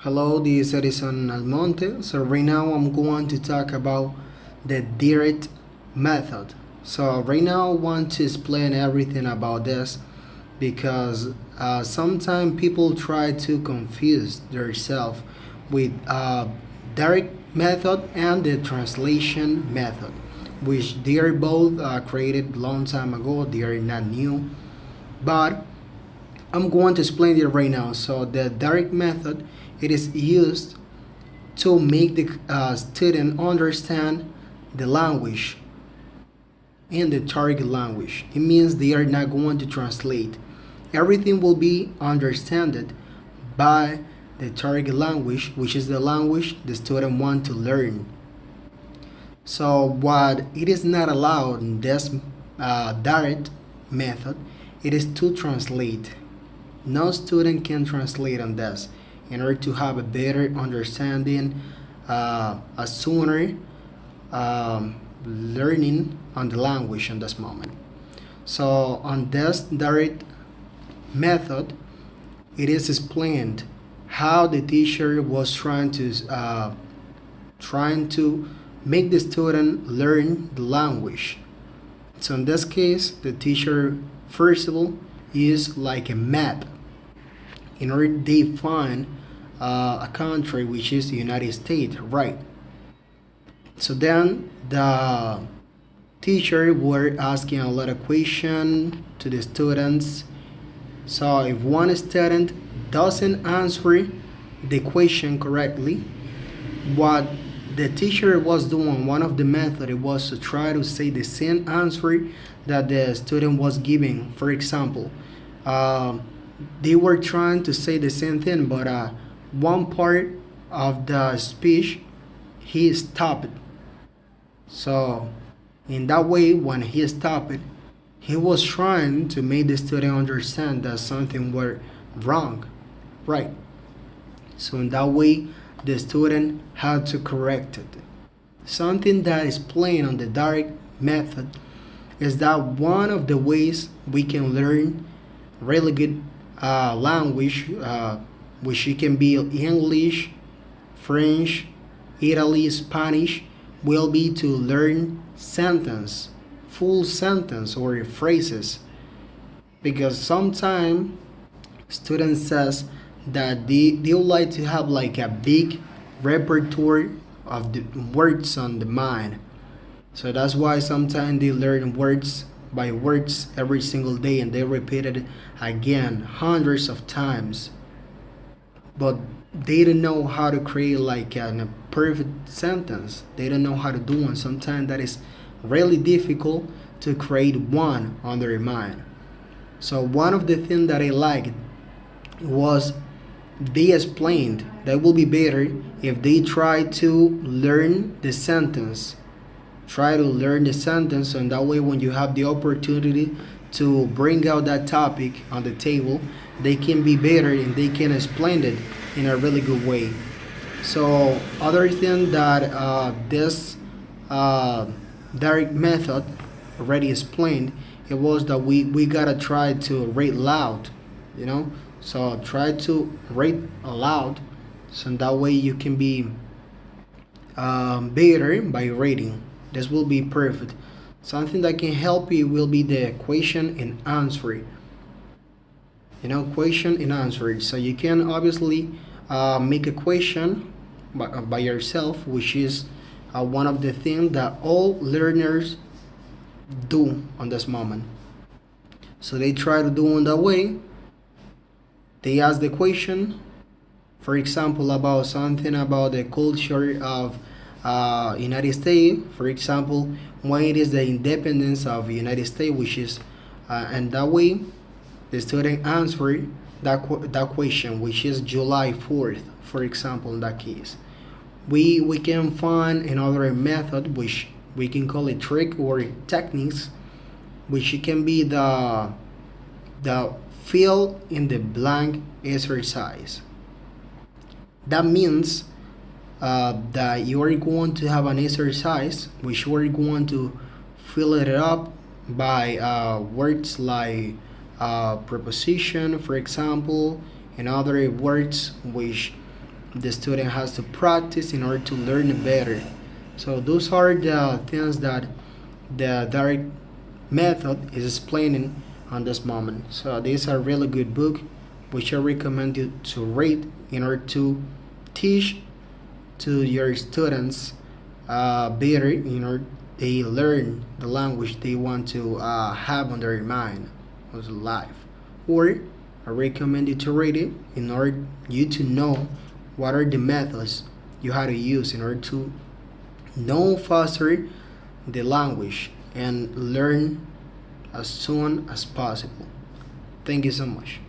Hello, this is Edison Almonte. So right now I'm going to talk about the direct method. So right now I want to explain everything about this because sometimes people try to confuse themselves with direct method and the translation method, which they are both created long time ago. They are not new, but I'm going to explain it right now. So the direct method, it is used to make the student understand the language in the target language. It means they are not going to translate. Everything will be understood by the target language, which is the language the student want to learn. So what it is not allowed in this direct method, it is to translate. No student can translate on this in order to have a better understanding, a sooner learning on the language in this moment. So on this direct method, it is explained how the teacher was trying to make the student learn the language. So in this case, the teacher first of all use like a map in order to define a country, which is the United States, right? So then the teacher were asking a lot of questions to the students. So if one student doesn't answer the question correctly, what the teacher was doing, one of the methods was to try to say the same answer that the student was giving. For example, they were trying to say the same thing, but one part of the speech he stopped. So in that way, when he stopped, he was trying to make the student understand that something were wrong, right? So in that way, the student had to correct it. Something that is plain on the direct method is that one of the ways we can learn really good language, which it can be English, French, Italy, Spanish, will be to learn sentence, full sentence or phrases, because sometimes students says that they would like to have like a big repertoire of the words on the mind. So that's why sometimes they learn words by words every single day and they repeat it again hundreds of times. But they don't know how to create like a perfect sentence. They don't know how to do one. Sometimes that is really difficult to create one on their mind. So one of the things that I liked was they explained that will be better if they try to learn the sentence. Try to learn the sentence, and that way when you have the opportunity to bring out that topic on the table, they can be better and they can explain it in a really good way. So other thing that this direct method already explained, it was that we gotta try to read loud, you know. So try to read aloud, so that way you can be better by reading. This will be perfect. Something that can help you will be the question and answer. Question and answer. So you can obviously make a question by yourself, which is one of the things that all learners do on this moment. So they try to do in that way. They ask the question, for example, about something about the culture of United States. For example, when it is the independence of United States, which is, and that way, the student answered that question, which is July 4th, for example, in that case. We can find another method, which we can call it trick or techniques, which it can be the fill in the blank exercise. That means that you are going to have an exercise which you are going to fill it up by words like preposition, for example, and other words which the student has to practice in order to learn it better. So those are the things that the direct method is explaining on this moment. So this is a really good book which I recommend you to read in order to teach to your students better in order they learn the language they want to have on their mind of life. Or I recommend you to read it in order you to know what are the methods you have to use in order to know faster the language and learn as soon as possible. Thank you so much.